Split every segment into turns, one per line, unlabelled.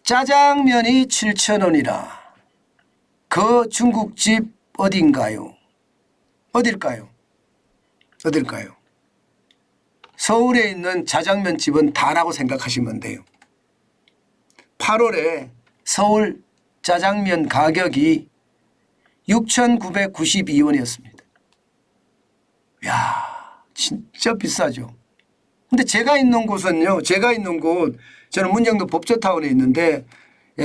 짜장면이 7,000원이라. 그 중국집 어딘가요? 어딜까요? 어딜까요? 서울에 있는 짜장면집은 다라고 생각하시면 돼요. 8월에 서울 짜장면 가격이 6,992원이었습니다. 이야, 진짜 비싸죠. 근데 제가 있는 곳은요, 제가 있는 곳, 저는 문정도 법조타운에 있는데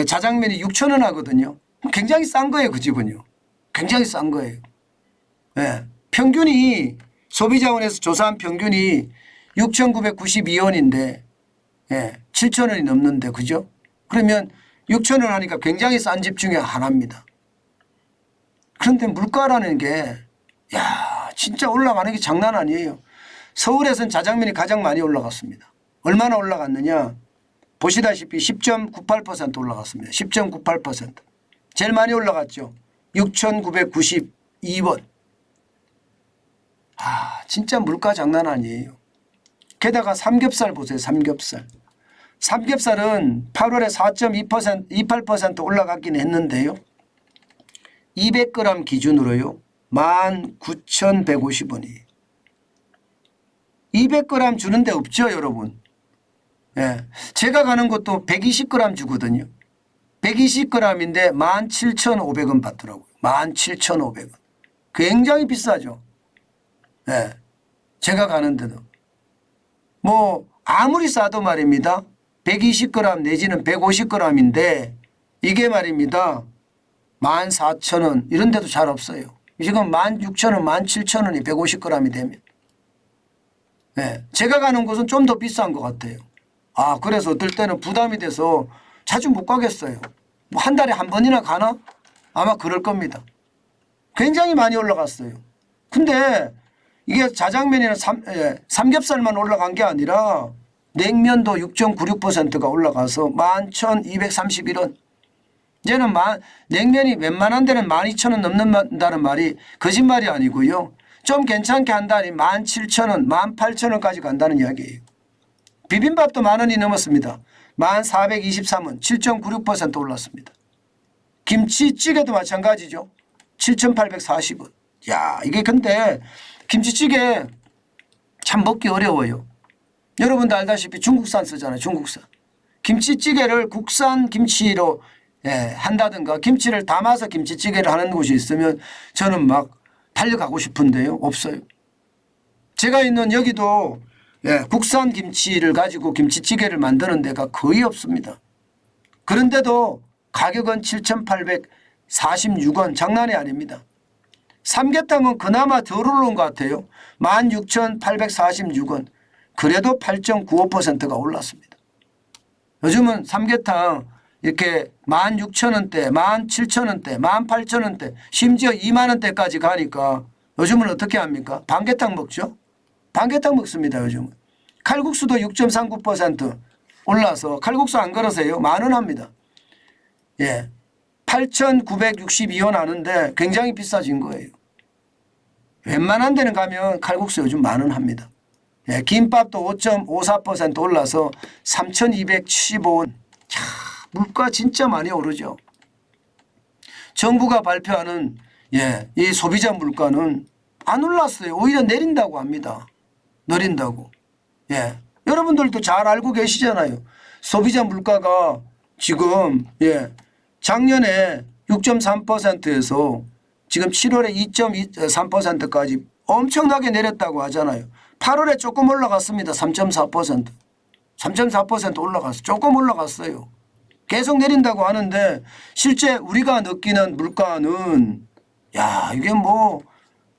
짜장면이 6,000원 하거든요. 굉장히 싼 거예요, 그 집은요. 굉장히 싼 거예요. 예. 평균이, 소비자원에서 조사한 평균이 6,992원인데, 예, 7,000원이 넘는데, 그죠? 그러면 6,000원 하니까 굉장히 싼 집 중에 하나입니다. 그런데 물가라는 게, 야, 진짜 올라가는 게 장난 아니에요. 서울에서는 짜장면이 가장 많이 올라갔습니다. 얼마나 올라갔느냐? 보시다시피 10.98% 올라갔습니다. 10.98%. 제일 많이 올라갔죠. 6,992원. 아, 진짜 물가 장난 아니에요. 게다가 삼겹살 보세요. 삼겹살. 삼겹살은 8월에 4.2%, 28% 올라갔긴 했는데요. 200g 기준으로요. 19,150원이에요. 200g 주는 데 없죠, 여러분. 예. 제가 가는 곳도 120g 주거든요. 120g인데 17,500원 받더라고요. 17,500원. 굉장히 비싸죠. 예. 제가 가는데도. 뭐 아무리 싸도 말입니다. 120g 내지는 150g인데 이게 말입니다. 14,000원 이런 데도 잘 없어요. 지금 16,000원, 17,000원이 150g이 되면. 네. 제가 가는 곳은 좀 더 비싼 것 같아요. 아, 그래서 어떨 때는 부담이 돼서 자주 못 가겠어요. 뭐 한 달에 한 번이나 가나? 아마 그럴 겁니다. 굉장히 많이 올라갔어요. 근데 이게 짜장면이나 삼겹살만 올라간 게 아니라 냉면도 6.96%가 올라가서 11,231원. 이제는 냉면이 웬만한 데는 12,000원 넘는다는 말이 거짓말이 아니고요. 좀 괜찮게 한다니 17,000원, 18,000원까지 간다는 이야기예요. 비빔밥도 10,000원이 넘었습니다. 1,423원, 7.96% 올랐습니다. 김치찌개도 마찬가지죠. 7,840원. 야, 이게 근데 김치찌개 참 먹기 어려워요. 여러분도 알다시피 중국산 쓰잖아요. 중국산. 김치찌개를 국산 김치로 한다든가 김치를 담아서 김치찌개를 하는 곳이 있으면 저는 막 달려가고 싶은데요. 없어요. 제가 있는 여기도 국산 김치를 가지고 김치찌개를 만드는 데가 거의 없습니다. 그런데도 가격은 7,846원. 장난이 아닙니다. 삼계탕은 그나마 덜 오른 것 같아요. 16,846원. 그래도 8.95%가 올랐습니다. 요즘은 삼계탕 이렇게 16,000원대, 17,000원대, 18,000원대, 심지어 20,000원대까지 가니까 요즘은 어떻게 합니까? 반계탕 먹죠? 반계탕 먹습니다, 요즘은. 칼국수도 6.39% 올라서 칼국수 안 걸으세요? 10,000원 합니다. 예. 8,962원 하는데 굉장히 비싸진 거예요. 웬만한 데는 가면 칼국수 요즘 10,000원 합니다. 예, 김밥도 5.54% 올라서 3,275원. 참, 물가 진짜 많이 오르죠. 정부가 발표하는 이 소비자 물가는 안 올랐어요. 오히려 내린다고 합니다. 내린다고. 예, 여러분들도 잘 알고 계시잖아요. 소비자 물가가 지금 작년에 6.3%에서 지금 7월에 2.3%까지 엄청나게 내렸다고 하잖아요. 8월에 조금 올라갔습니다. 3.4%. 3.4% 올라갔어요. 조금 올라갔어요. 계속 내린다고 하는데 실제 우리가 느끼는 물가는 이게 뭐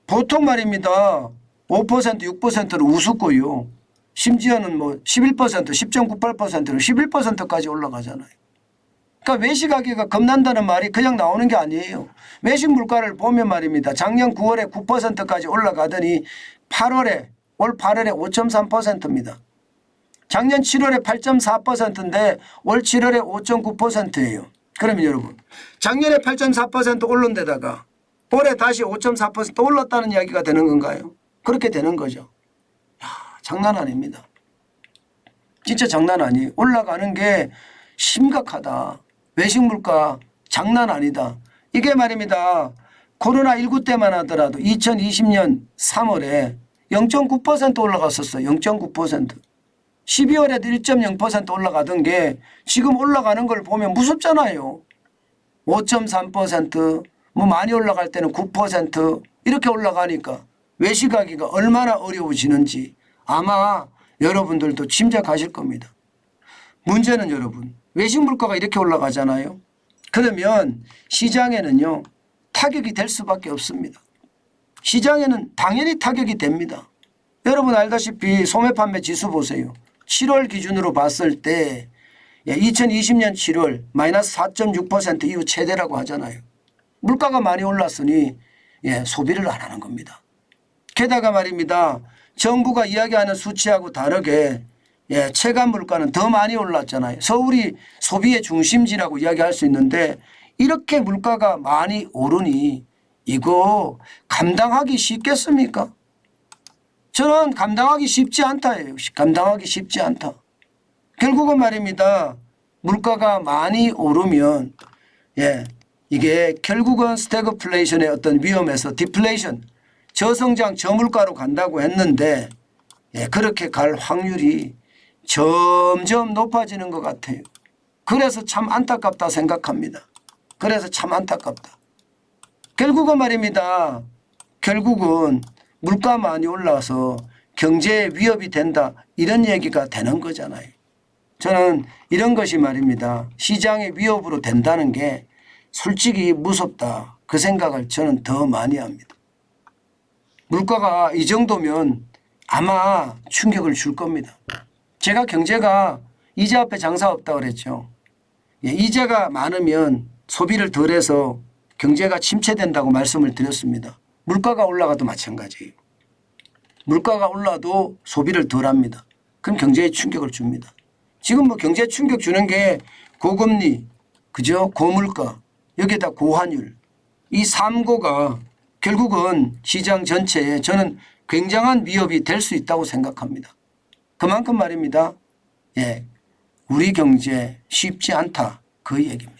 보통 말입니다. 5%, 6%는 우습고요. 심지어는 뭐 11%, 10.98%는 11%까지 올라가잖아요. 그러니까 외식 가격이 겁난다는 말이 그냥 나오는 게 아니에요. 외식 물가를 보면 말입니다. 작년 9월에 9%까지 올라가더니 올 8월에 5.3%입니다. 작년 7월에 8.4%인데 올 7월에 5.9%예요. 그러면 여러분 작년에 8.4% 오른 데다가 올해 다시 5.4% 올랐다는 이야기가 되는 건가요? 그렇게 되는 거죠. 장난 아닙니다. 진짜 장난 아니에요. 올라가는 게 심각하다. 외식 물가 장난 아니다. 이게 말입니다. 코로나19 때만 하더라도 2020년 3월에 0.9% 올라갔었어요. 0.9%. 12월에도 1.0% 올라가던 게 지금 올라가는 걸 보면 무섭잖아요. 5.3%, 뭐 많이 올라갈 때는 9% 이렇게 올라가니까 외식하기가 얼마나 어려워지는지 아마 여러분들도 짐작하실 겁니다. 문제는 여러분, 외식 물가가 이렇게 올라가잖아요. 그러면 시장에는요, 타격이 될 수밖에 없습니다. 시장에는 당연히 타격이 됩니다. 여러분 알다시피 소매 판매 지수 보세요. 7월 기준으로 봤을 때 2020년 7월 마이너스 4.6% 이후 최대라고 하잖아요. 물가가 많이 올랐으니 소비를 안 하는 겁니다. 게다가 말입니다. 정부가 이야기하는 수치하고 다르게 체감 물가는 더 많이 올랐잖아요. 서울이 소비의 중심지라고 이야기할 수 있는데 이렇게 물가가 많이 오르니 이거 감당하기 쉽겠습니까? 저는 감당하기 쉽지 않다예요. 감당하기 쉽지 않다. 결국은 말입니다. 물가가 많이 오르면 이게 결국은 스태그플레이션의 어떤 위험에서 디플레이션, 저성장 저물가로 간다고 했는데 그렇게 갈 확률이 점점 높아지는 것 같아요. 그래서 참 안타깝다 생각합니다. 그래서 참 안타깝다. 결국은 말입니다. 결국은 물가 많이 올라서 경제에 위협이 된다 이런 얘기가 되는 거잖아요. 저는 이런 것이 말입니다. 시장의 위협으로 된다는 게 솔직히 무섭다. 그 생각을 저는 더 많이 합니다. 물가가 이 정도면 아마 충격을 줄 겁니다. 제가 경제가 이자 앞에 장사 없다고 그랬죠. 이자가 많으면 소비를 덜해서 경제가 침체된다고 말씀을 드렸습니다. 물가가 올라가도 마찬가지예요. 물가가 올라도 소비를 덜합니다. 그럼 경제에 충격을 줍니다. 지금 뭐 경제에 충격 주는 게 고금리, 그죠? 고물가, 여기에다 고환율. 이 3고가 결국은 시장 전체에 저는 굉장한 위협이 될 수 있다고 생각합니다. 그만큼 말입니다. 우리 경제 쉽지 않다. 그 얘기입니다.